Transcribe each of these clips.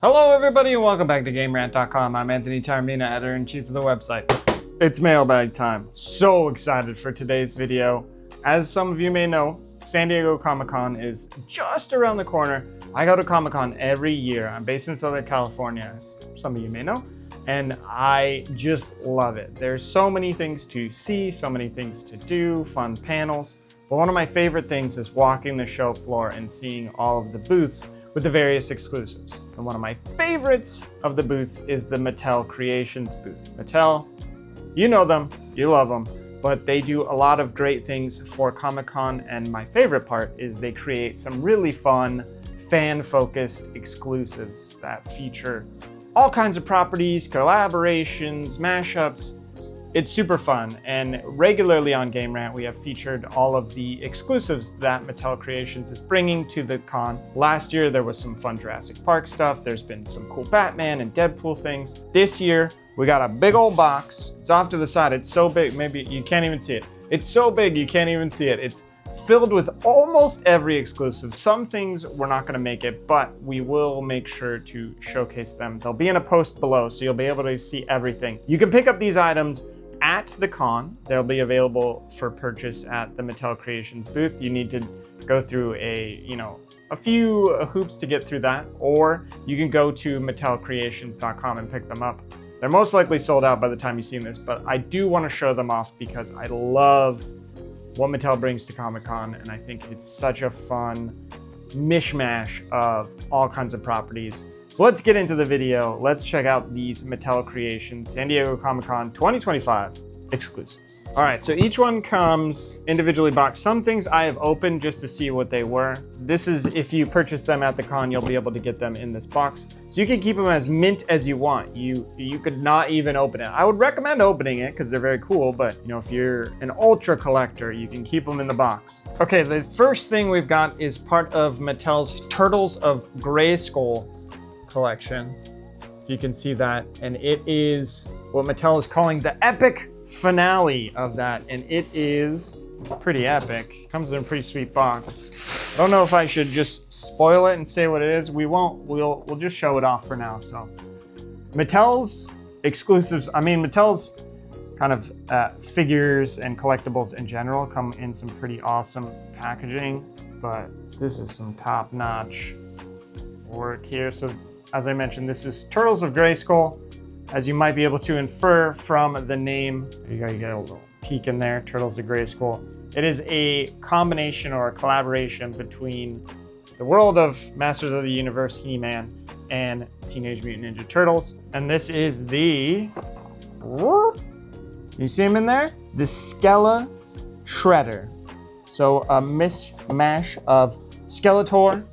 Hello everybody and welcome back to GameRant.com. I'm Anthony Taormina, editor-in-chief of the website. It's mailbag time. So excited for today's video. As some of you may know, San Diego Comic-Con is just around the corner. I go to Comic-Con every year. I'm based in Southern California, as some of you may know, and I just love it. There's so many things to see, so many things to do, fun panels. But one of my favorite things is walking the show floor and seeing all of the booths with the various exclusives. And one of my favorites of the booths is the Mattel Creations booth. Mattel, you know them, you love them, but they do a lot of great things for Comic-Con, and my favorite part is they create some really fun, fan-focused exclusives that feature all kinds of properties, collaborations, mashups. It's super fun, and regularly on Game Rant we have featured all of the exclusives that Mattel Creations is bringing to the con. Last year there was some fun Jurassic Park stuff, there's been some cool Batman and Deadpool things. This year we got a big old box. It's off to the side, it's so big, maybe you can't even see it. It's so big you can't even see it. It's filled with almost every exclusive. Some things we're not gonna make it, but we will make sure to showcase them. They'll be in a post below, so you'll be able to see everything. You can pick up these items at the con. They'll be available for purchase at the Mattel Creations booth. You need to go through a few hoops to get through that, or you can go to mattelcreations.com and pick them up. They're most likely sold out by the time you've seen this, but I do want to show them off because I love what Mattel brings to Comic-Con, and I think it's such a fun mishmash of all kinds of properties. So let's get into the video. Let's check out these Mattel Creations San Diego Comic-Con 2025 exclusives. All right, so each one comes individually boxed. Some things I have opened just to see what they were. This is if you purchase them at the con, you'll be able to get them in this box. So you can keep them as mint as you want. You could not even open it. I would recommend opening it because they're very cool, but if you're an ultra collector, you can keep them in the box. Okay, the first thing we've got is part of Mattel's Turtles of Grayskull collection, if you can see that, and it is what Mattel is calling the epic finale of that, and it is pretty epic. Comes in a pretty sweet box. I don't know if I should just spoil it and say what it is. We won't. We'll just show it off for now. So Mattel's exclusives, Mattel's kind of figures and collectibles in general come in some pretty awesome packaging, but this is some top-notch work here. So as I mentioned, this is Turtles of Grayskull. As you might be able to infer from the name, you get a little peek in there, Turtles of Grayskull. It is a combination or a collaboration between the world of Masters of the Universe, He-Man, and Teenage Mutant Ninja Turtles. And this is the, you see him in there? The Skele-Shredder. So a mishmash of Skeletor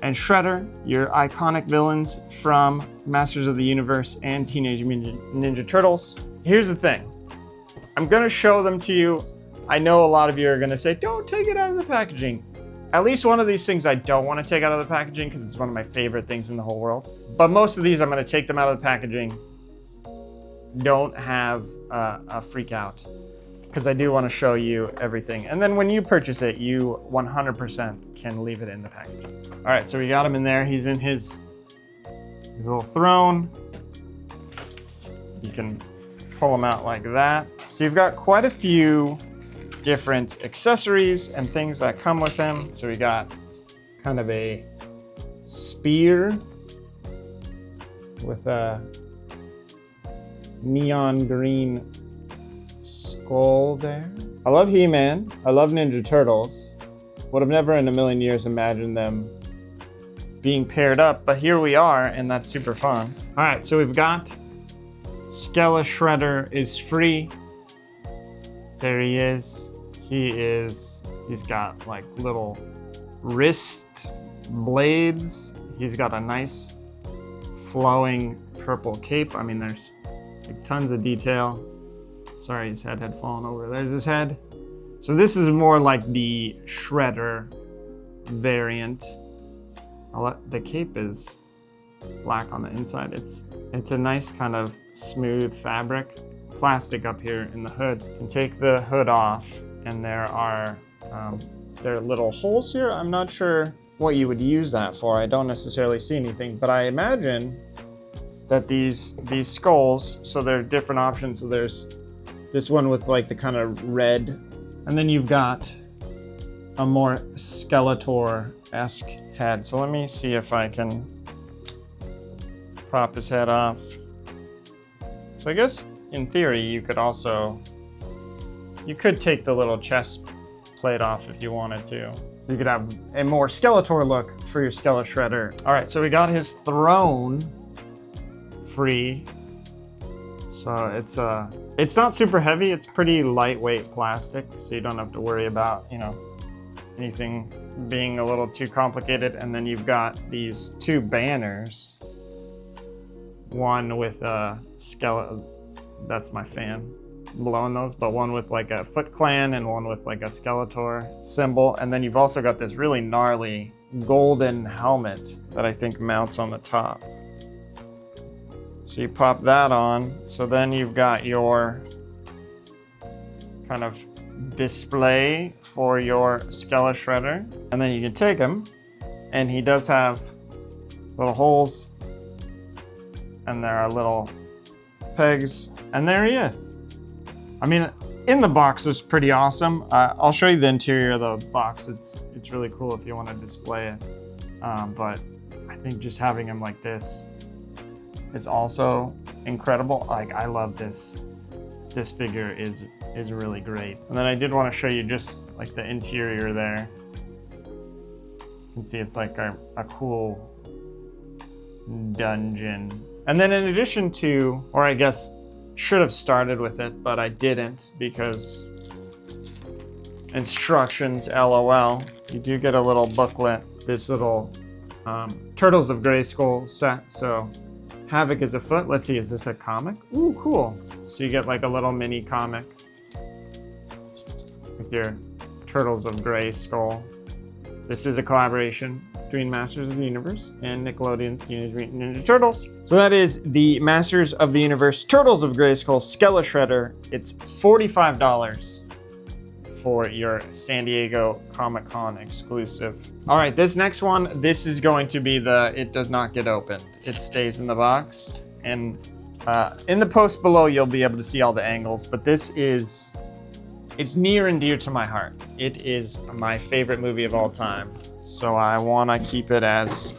and Shredder, your iconic villains from Masters of the Universe and Teenage Mutant Ninja Turtles. Here's the thing. I'm gonna show them to you. I know a lot of you are gonna say, don't take it out of the packaging. At least one of these things I don't wanna take out of the packaging because it's one of my favorite things in the whole world. But most of these I'm gonna take them out of the packaging. Don't have a freak out, because I do want to show you everything. And then when you purchase it, you 100% can leave it in the packaging. All right, so we got him in there. He's in his little throne. You can pull him out like that. So you've got quite a few different accessories and things that come with him. So we got kind of a spear with a neon green skull there. I love He-Man. I love Ninja Turtles. Would have never in a million years imagined them being paired up, but here we are, and that's super fun. All right, so we've got Skele-Shredder is free. There he is. He's got like little wrist blades. He's got a nice flowing purple cape. There's like tons of detail. Sorry, his head had fallen over. There's his head. So this is more like the Shredder variant. The cape is black on the inside. It's a nice kind of smooth fabric. Plastic up here in the hood. You can take the hood off, and there are little holes here. I'm not sure what you would use that for. I don't necessarily see anything, but I imagine that these skulls, so there are different options. So there's this one with like the kind of red, and then you've got a more Skeletor-esque head. So let me see if I can prop his head off. So I guess in theory you could take the little chest plate off if you wanted to. You could have a more Skeletor look for your Skele-Shredder. All right, so we got his throne free. So it's not super heavy. It's pretty lightweight plastic, so you don't have to worry about, you know, anything being a little too complicated. And then you've got these two banners. One with a skeleton, that's my fan blowing those, but one with like a Foot Clan and one with like a Skeletor symbol. And then you've also got this really gnarly golden helmet that I think mounts on the top. So you pop that on. So then you've got your kind of display for your Skele-Shredder. And then you can take him, and he does have little holes, and there are little pegs, and there he is. I mean, in the box is pretty awesome. I'll show you the interior of the box. It's really cool if you want to display it. But I think just having him like this is also incredible. Like, I love this. This figure is really great. And then I did want to show you just like the interior there. You can see it's like a cool dungeon. And then in addition to, or I guess should have started with it, but I didn't because instructions, LOL. You do get a little booklet, this little Turtles of Grayskull set. So Havoc is afoot. Let's see, is this a comic? Ooh, cool. So you get like a little mini comic with your Turtles of Grayskull. This is a collaboration between Masters of the Universe and Nickelodeon's Teenage Mutant Ninja Turtles. So that is the Masters of the Universe Turtles of Grayskull Skele-Shredder. It's $45 for your San Diego Comic-Con exclusive. All right, this next one, this is going to be the, it does not get opened. It stays in the box. And in the post below, you'll be able to see all the angles, but this is, it's near and dear to my heart. It is my favorite movie of all time. So I wanna keep it as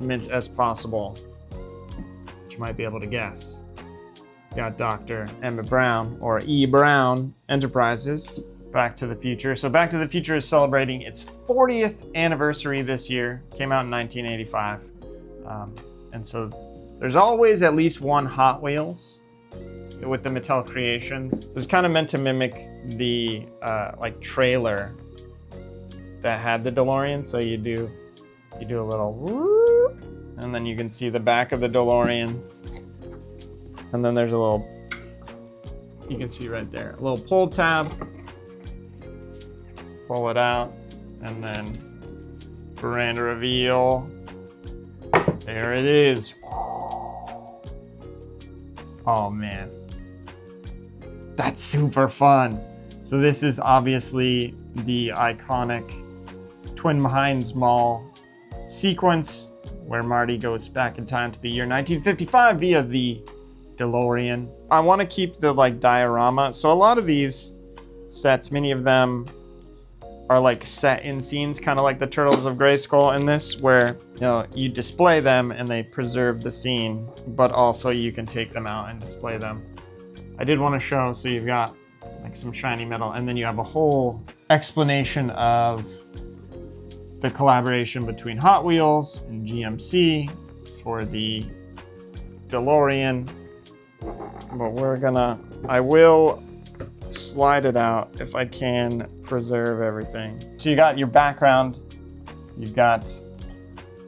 mint as possible, which you might be able to guess. Got Dr. Emmett Brown, or E. Brown Enterprises. Back to the Future. So Back to the Future is celebrating its 40th anniversary this year. Came out in 1985. And so there's always at least one Hot Wheels with the Mattel creations. So it's kind of meant to mimic the like trailer that had the DeLorean. So you do a little whoop, and then you can see the back of the DeLorean. And then there's a little, you can see right there, a little pull tab. Pull it out, and then grand reveal. There it is. Oh man, that's super fun. So this is obviously the iconic Twin Behinds Mall sequence where Marty goes back in time to the year 1955 via the DeLorean. I want to keep the like diorama. So a lot of these sets, many of them are like set in scenes, kind of like the Turtles of Grayskull in this, where you know you display them and they preserve the scene, but also you can take them out and display them. I did want to show, so you've got like some shiny metal, and then you have a whole explanation of the collaboration between Hot Wheels and GMC for the DeLorean. But I will slide it out if I can preserve everything. So you got your background, you've got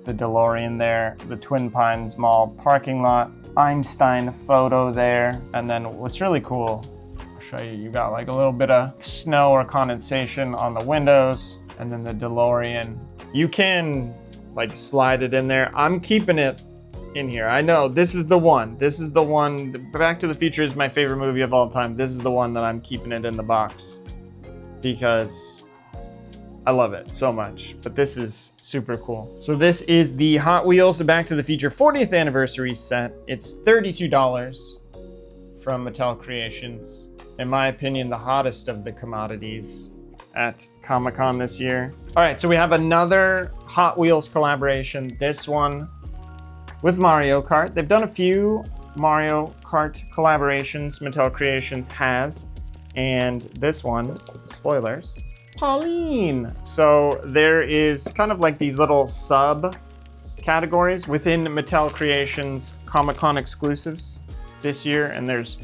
the DeLorean there, the Twin Pines Mall parking lot, Einstein photo there, and then what's really cool, I'll show you, you got like a little bit of snow or condensation on the windows, and then the DeLorean. You can like slide it in there. I'm keeping it in here. I know this is the one. This is the one. Back to the Future is my favorite movie of all time. This is the one that I'm keeping it in the box because I love it so much, but this is super cool. So this is the Hot Wheels Back to the Future 40th anniversary set. It's $32 from Mattel Creations. In my opinion, the hottest of the commodities at Comic-Con this year. All right, so we have another Hot Wheels collaboration. This one with Mario Kart. They've done a few Mario Kart collaborations Mattel Creations has, and this one, spoilers, Pauline. So there is kind of like these little sub categories within Mattel Creations Comic-Con exclusives this year, and there's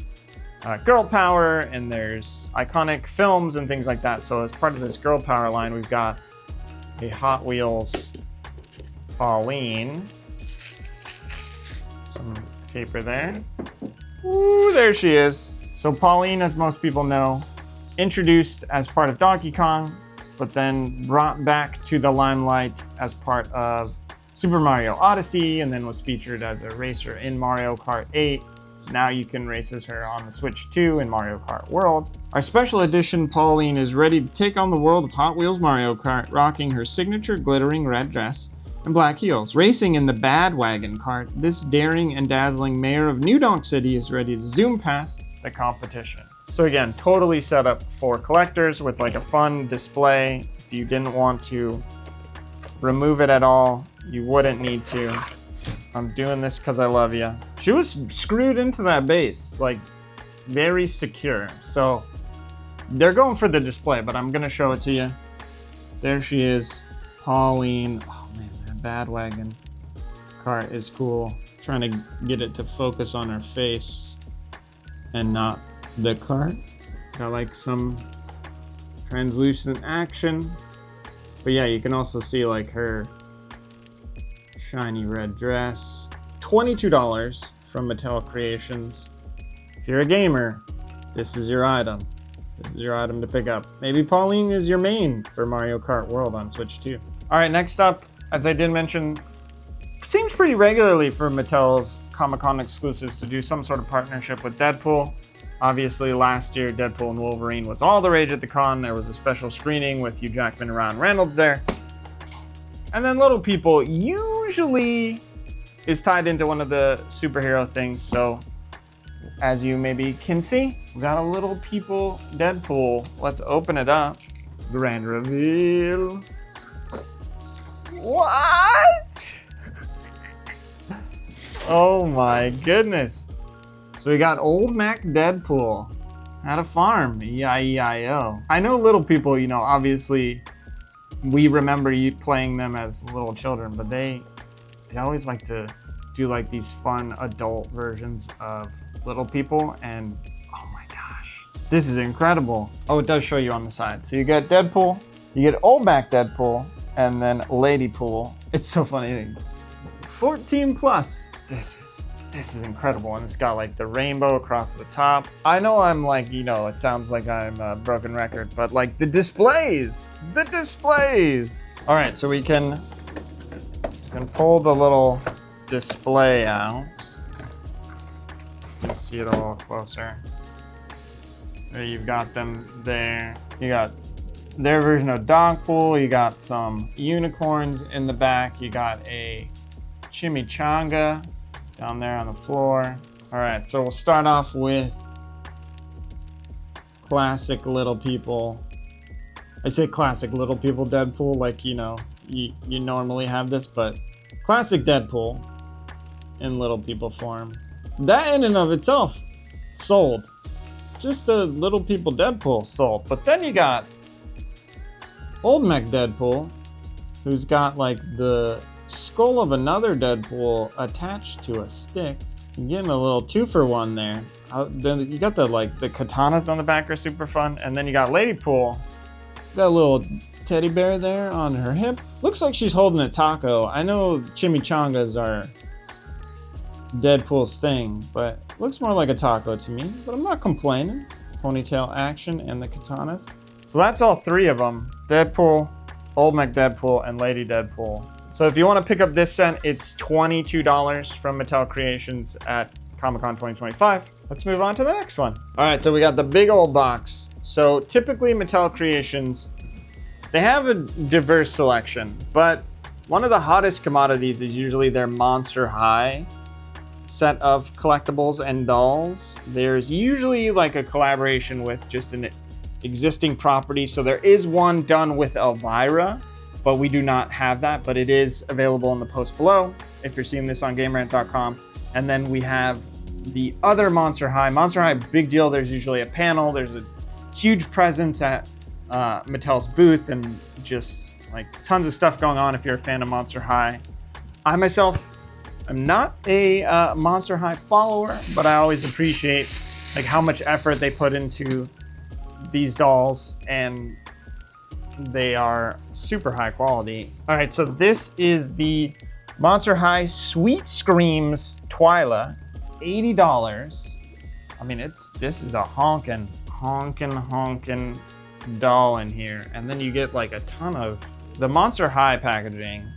girl power and there's iconic films and things like that. So as part of this girl power line, we've got a Hot Wheels Pauline. Some paper there. Ooh, there she is. So Pauline, as most people know, introduced as part of Donkey Kong, but then brought back to the limelight as part of Super Mario Odyssey, and then was featured as a racer in Mario Kart 8. Now you can race as her on the Switch 2 in Mario Kart World. Our special edition Pauline is ready to take on the world of Hot Wheels Mario Kart, rocking her signature glittering red dress and black heels. Racing in the Bad Wagon Kart, this daring and dazzling mayor of New Donk City is ready to zoom past the competition. So again, totally set up for collectors with like a fun display. If you didn't want to remove it at all, you wouldn't need to. I'm doing this because I love you. She was screwed into that base, like very secure. So they're going for the display, but I'm gonna show it to you. There she is, Pauline. Oh man, that Bad Wagon Kart is cool. Trying to get it to focus on her face and not the cart. Got like some translucent action. But yeah, you can also see like her shiny red dress. $22 from Mattel Creations. If you're a gamer, this is your item. This is your item to pick up. Maybe Pauline is your main for Mario Kart World on Switch 2. All right, next up, as I did mention, seems pretty regularly for Mattel's Comic-Con exclusives to do some sort of partnership with Deadpool. Obviously, last year, Deadpool and Wolverine was all the rage at the con. There was a special screening with Hugh Jackman and Ryan Reynolds there. And then Little People usually is tied into one of the superhero things. So, as you maybe can see, we got a Little People Deadpool. Let's open it up. Grand reveal. What? Oh my goodness. So we got Old Mac Deadpool at a farm, E-I-E-I-O. I know Little People, you know, obviously we remember you playing them as little children, but they always like to do like these fun adult versions of Little People, and oh my gosh, this is incredible. Oh, it does show you on the side. So you get Deadpool, you get Old Mac Deadpool, and then Lady Pool. It's so funny. 14 plus. This is incredible, and it's got like the rainbow across the top. I know I'm like, you know, it sounds like I'm a broken record, but like the displays. All right, so we can pull the little display out. Let's see it a little closer. There you've got them there. You got their version of Dogpool. You got some unicorns in the back. You got a chimichanga down there on the floor. All right, so we'll start off with classic Little People. I say classic Little People Deadpool, like, you know, you normally have this, but classic Deadpool in Little People form. That in and of itself sold. Just a Little People Deadpool sold. But then you got Old Mac Deadpool, who's got like the skull of another Deadpool attached to a stick. You're getting a little 2-for-1 there. Then you got the katanas on the back are super fun, and then you got Lady Pool. Got a little teddy bear there on her hip. Looks like she's holding a taco. I know chimichangas are Deadpool's thing, but looks more like a taco to me. But I'm not complaining. Ponytail action and the katanas. So that's all three of them: Deadpool, Old Mac Deadpool, and Lady Deadpool. So if you want to pick up this set, it's $22 from Mattel Creations at Comic-Con 2025. Let's move on to the next one. All right, so we got the big old box. So typically Mattel Creations They have a diverse selection, but one of the hottest commodities is usually their Monster High set of collectibles and dolls. There's usually like a collaboration with just an existing property. So there is one done with Elvira, but we do not have that, but it is available in the post below if you're seeing this on GameRant.com. And then we have the other Monster High. Monster High, big deal. There's usually a panel. There's a huge presence at Mattel's booth and just like tons of stuff going on if you're a fan of Monster High. I myself am not a Monster High follower, but I always appreciate like how much effort they put into these dolls, and they are super high quality. All right, so this is the Monster High Sweet Screams Twyla. It's $80. I mean, this is a honkin' doll in here. And then you get like a ton of the Monster High packaging.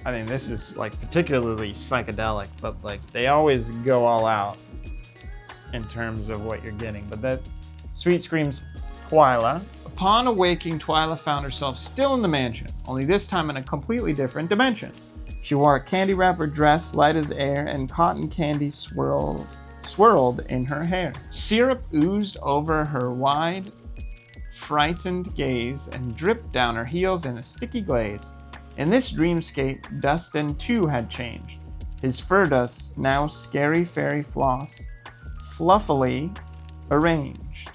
I think this is like particularly psychedelic, but like they always go all out in terms of what you're getting. But that Sweet Screams Twyla. Upon awaking, Twyla found herself still in the mansion, only this time in a completely different dimension. She wore a candy wrapper dress, light as air, and cotton candy swirled in her hair. Syrup oozed over her wide, frightened gaze and dripped down her heels in a sticky glaze. In this dreamscape, Dustin too had changed. His fur dust, now scary fairy floss, fluffily arranged.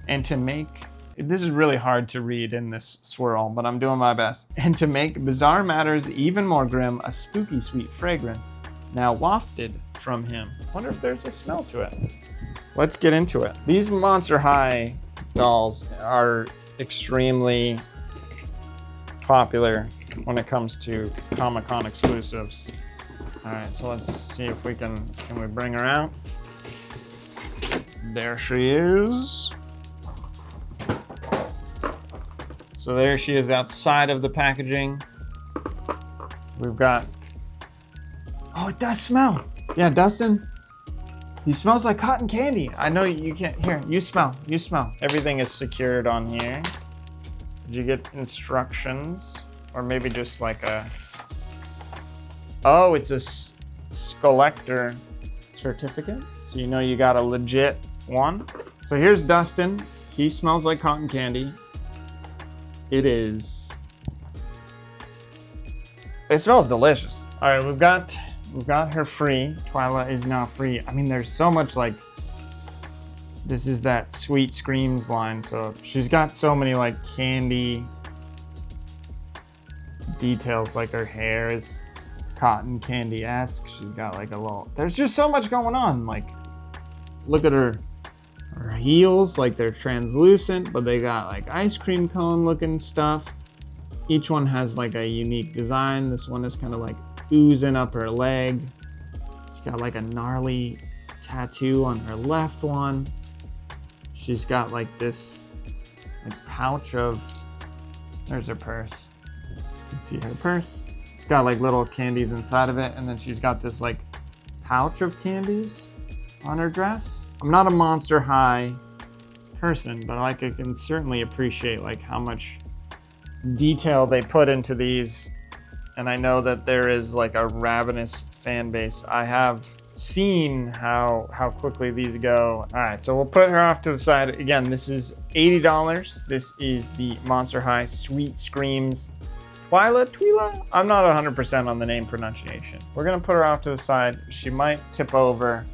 And to make, this is really hard to read in this swirl, but I'm doing my best. And to make bizarre matters even more grim, a spooky sweet fragrance now wafted from him. Wonder if there's a smell to it. Let's get into it. These Monster High dolls are extremely popular when it comes to Comic-Con exclusives. All right, so let's see if we can we bring her out? There she is. So there she is outside of the packaging. We've got, oh, it does smell. Yeah, Dustin, he smells like cotton candy. I know you can't, here, you smell. Everything is secured on here. Did you get instructions? Or maybe just like a, oh, it's a Skullector certificate. So you know you got a legit one. So here's Dustin. He smells like cotton candy. It smells delicious. All right, we've got her free. Twyla is now free. I mean, there's so much like, this is that Sweet Screams line. So she's got so many like candy details, like her hair is cotton candy-esque. She's got like a little, there's just so much going on. Like, look at her heels, like they're translucent, but they got like ice cream cone looking stuff. Each one has like a unique design. This one is kind of like oozing up her leg. She's got like a gnarly tattoo on her left one. She's got like this like pouch of, there's her purse. You can see her purse. It's got like little candies inside of it, and then she's got this like pouch of candies on her dress. I'm not a Monster High person, but like I can certainly appreciate like how much detail they put into these. And I know that there is like a ravenous fan base. I have seen how quickly these go. All right, so we'll put her off to the side. Again, this is $80. This is the Monster High Sweet Screams Twyla? I'm not 100% on the name pronunciation. We're gonna put her off to the side. She might tip over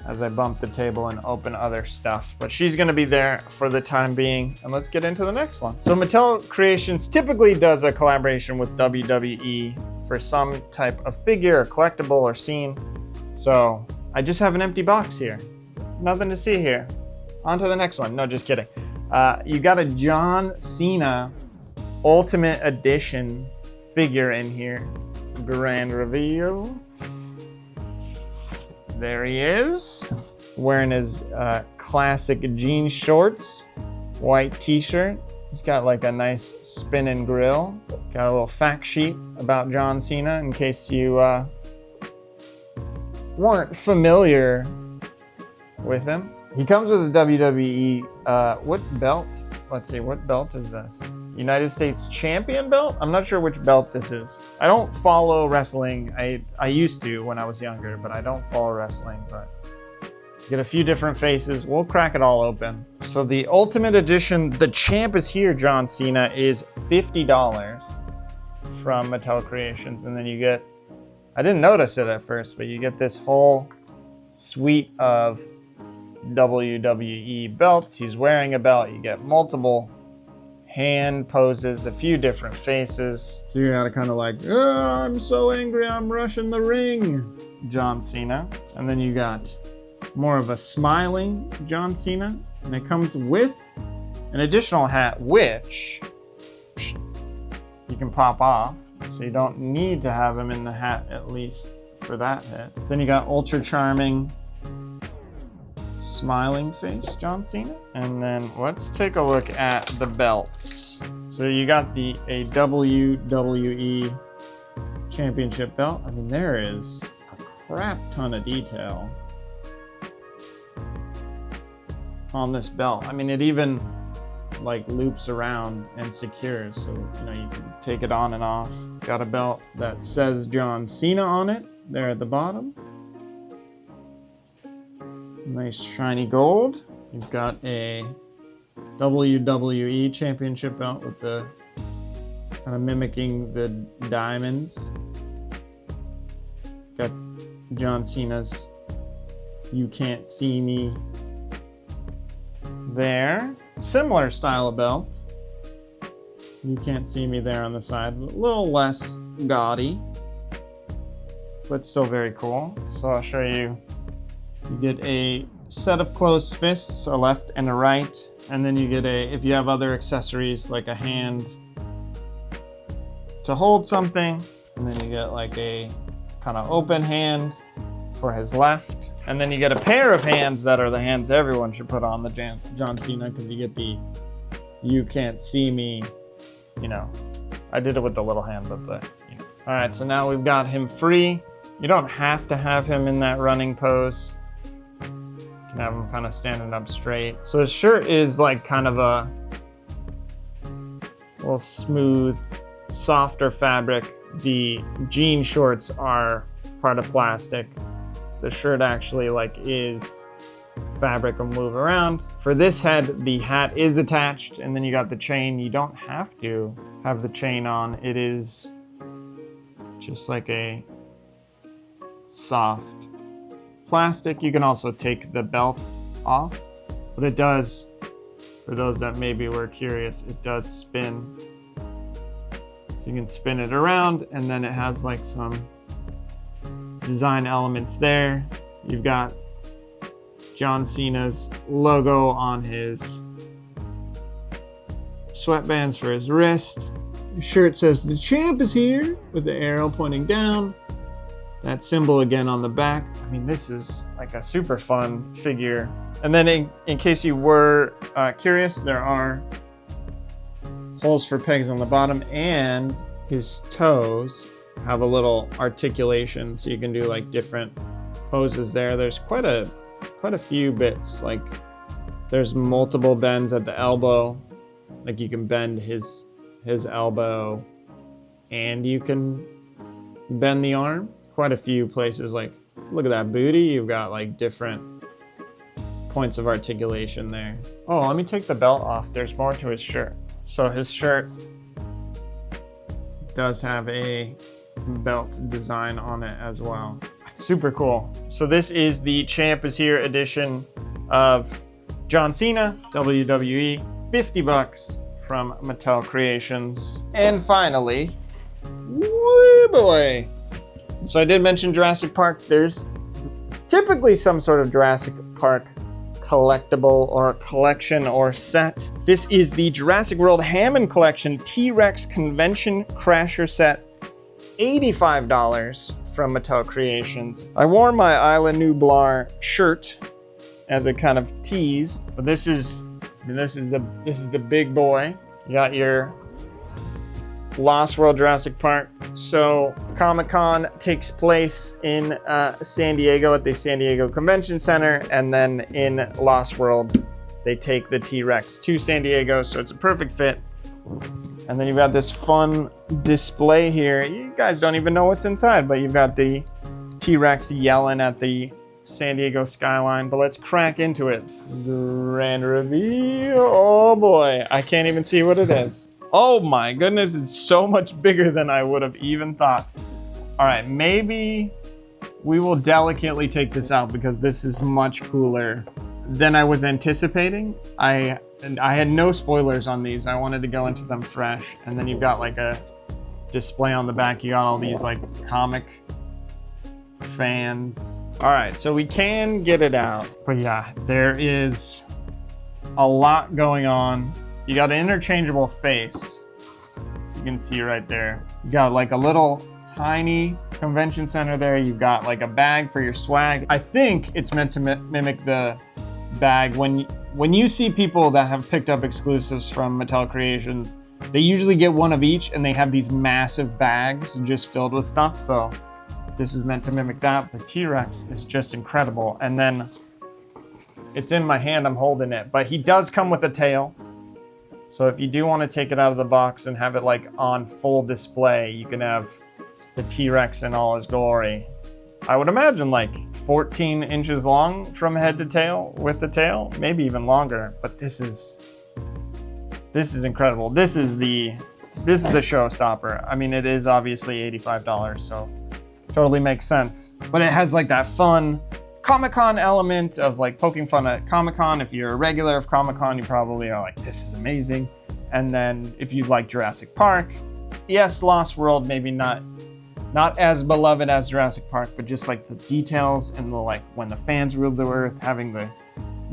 as I bump the table and open other stuff, but she's gonna be there for the time being. And let's get into the next one. So Mattel Creations typically does a collaboration with WWE for some type of figure or collectible or scene. So I just have an empty box here. Nothing to see here. On to the next one. No, just kidding. You got a John Cena Ultimate Edition figure in here. Grand reveal. There he is, wearing his classic jean shorts, white t-shirt. He's got like a nice spinning grill. Got a little fact sheet about John Cena in case you weren't familiar with him. He comes with a WWE, what belt let's see, what belt is this? United States Champion belt? I'm not sure which belt this is. I don't follow wrestling. I used to when I was younger, but I don't follow wrestling, but get a few different faces. We'll crack it all open. So the Ultimate Edition, the Champ is Here John Cena is $50 from Mattel Creations. And then you get, I didn't notice it at first, but you get this whole suite of WWE belts. He's wearing a belt. You get multiple hand poses, a few different faces. So you gotta kind of like, oh, I'm so angry, I'm rushing the ring, John Cena. And then you got more of a smiling John Cena. And it comes with an additional hat, which you can pop off. So you don't need to have him in the hat, at least for that hit. Then you got ultra charming smiling face John Cena. And then let's take a look at the belts. So you got a WWE Championship belt. I mean, there is a crap ton of detail on this belt. I mean, it even like loops around and secures, so you know you can take it on and off. Got a belt that says John Cena on it there at the bottom. Nice shiny gold. You've got a WWE Championship belt with the kind of mimicking the diamonds. Got John Cena's "You Can't See Me" there. Similar style of belt. "You Can't See Me" there on the side. A little less gaudy, but still very cool. So I'll show you. You get a set of closed fists, a left and a right. And then you get if you have other accessories like a hand to hold something. And then you get like a kind of open hand for his left. And then you get a pair of hands that are the hands everyone should put on the John Cena, because you get the "You Can't See Me," you know. I did it with the little hand, but you know. All right, so now we've got him free. You don't have to have him in that running pose. You can have him kind of standing up straight. So his shirt is like kind of a little smooth, softer fabric. The jean shorts are part of plastic. The shirt actually like is fabric and move around. For this head, the hat is attached, and then you got the chain. You don't have to have the chain on. It is just like a soft plastic. You can also take the belt off, but it does, for those that maybe were curious, it does spin. So you can spin it around, and then it has like some design elements there. You've got John Cena's logo on his sweatbands for his wrist. His shirt says "The Champ is Here" with the arrow pointing down. That symbol again on the back. I mean, this is like a super fun figure. And then in case you were curious, there are holes for pegs on the bottom, and his toes have a little articulation, so you can do like different poses there. There's quite a few bits. Like there's multiple bends at the elbow. Like you can bend his elbow, and you can bend the arm. Quite a few places. Like look at that booty. You've got like different points of articulation there. Oh, let me take the belt off. There's more to his shirt. So his shirt does have a belt design on it as well. It's super cool. So this is the Champ is Here edition of John Cena, WWE, $50 from Mattel Creations. And finally, woo boy. So I did mention Jurassic Park. There's typically some sort of Jurassic Park collectible or collection or set. This is the Jurassic World Hammond Collection T-Rex Convention Crasher set, $85 from Mattel Creations. I wore my Isla Nublar shirt as a kind of tease, but this is the big boy. You got your Lost World Jurassic Park. So Comic-Con takes place in San Diego at the San Diego Convention Center, and then in Lost World they take the T-Rex to San Diego, so it's a perfect fit. And then you've got this fun display here. You guys don't even know what's inside, but you've got the T-Rex yelling at the San Diego skyline. But let's crack into it. Grand reveal. Oh boy, I can't even see what it is. Oh my goodness, it's so much bigger than I would have even thought. All right, maybe we will delicately take this out because this is much cooler than I was anticipating. I had no spoilers on these. I wanted to go into them fresh. And then you've got like a display on the back. You got all these like comic fans. All right, so we can get it out. But yeah, there is a lot going on. You got an interchangeable face. So you can see right there. You got like a little tiny convention center there. You've got like a bag for your swag. I think it's meant to mimic the bag. When you see people that have picked up exclusives from Mattel Creations, they usually get one of each and they have these massive bags just filled with stuff. So this is meant to mimic that. The T-Rex is just incredible. And then it's in my hand, I'm holding it, but he does come with a tail. So if you do want to take it out of the box and have it like on full display, you can have the T-Rex in all his glory. I would imagine like 14 inches long from head to tail with the tail, maybe even longer. But this is incredible. This is the showstopper. I mean, it is obviously $85, so totally makes sense. But it has like that fun Comic-Con element of like poking fun at Comic-Con. If you're a regular of Comic-Con, you probably are like, this is amazing. And then if you like Jurassic Park, yes, Lost World, maybe not as beloved as Jurassic Park, but just like the details and the like when the fans ruled the earth, having the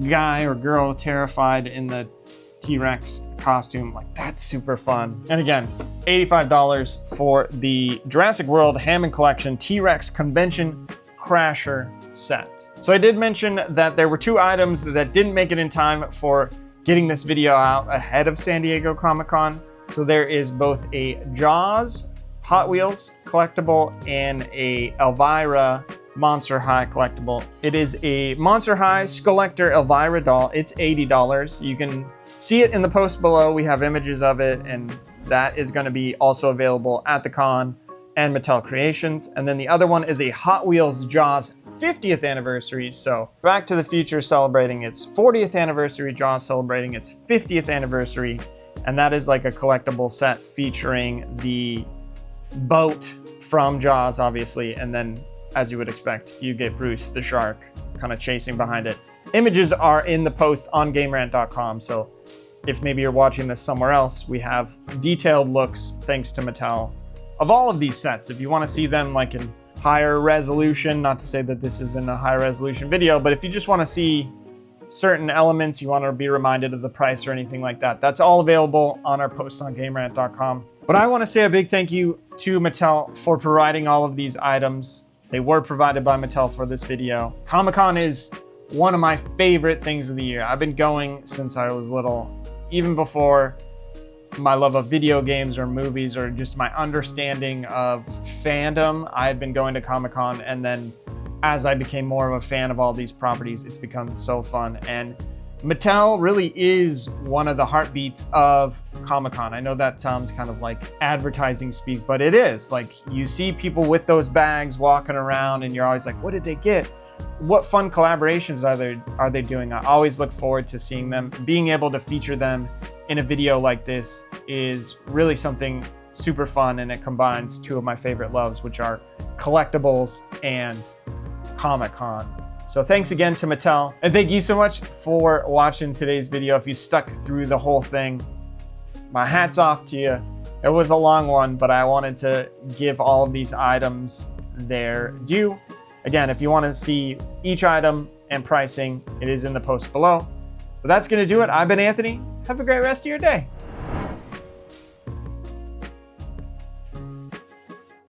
guy or girl terrified in the T-Rex costume, like that's super fun. And again, $85 for the Jurassic World Hammond Collection T-Rex Convention Crasher set. So I did mention that there were 2 items that didn't make it in time for getting this video out ahead of San Diego Comic-Con. So there is both a Jaws Hot Wheels collectible and a Elvira Monster High collectible. It is a Monster High Skullector Elvira doll. It's $80. You can see it in the post below. We have images of it, and that is going to be also available at the con and Mattel Creations. And then the other one is a Hot Wheels Jaws 50th anniversary. So Back to the Future celebrating its 40th anniversary, Jaws celebrating its 50th anniversary. And that is like a collectible set featuring the boat from Jaws, obviously. And then, as you would expect, you get Bruce the shark kind of chasing behind it. Images are in the post on GameRant.com. So if maybe you're watching this somewhere else, we have detailed looks, thanks to Mattel, of all of these sets. If you want to see them like in higher resolution, not to say that this isn't a high resolution video, but if you just want to see certain elements, you want to be reminded of the price or anything like that, that's all available on our post on GameRant.com. But I want to say a big thank you to Mattel for providing all of these items. They were provided by Mattel for this video. Comic-Con is one of my favorite things of the year. I've been going since I was little, even before my love of video games or movies or just my understanding of fandom. I had been going to Comic-Con, and then as I became more of a fan of all these properties, it's become so fun. And Mattel really is one of the heartbeats of Comic-Con. I know that sounds kind of like advertising speak, but it is. Like, you see people with those bags walking around and you're always like, what did they get? What fun collaborations are they doing? I always look forward to seeing them. Being able to feature them in a video like this is really something super fun, and it combines 2 of my favorite loves, which are collectibles and Comic-Con. So thanks again to Mattel, and thank you so much for watching today's video. If you stuck through the whole thing, my hat's off to you. It was a long one, but I wanted to give all of these items their due. Again, if you want to see each item and pricing, it is in the post below. But that's going to do it. I've been Anthony. Have a great rest of your day.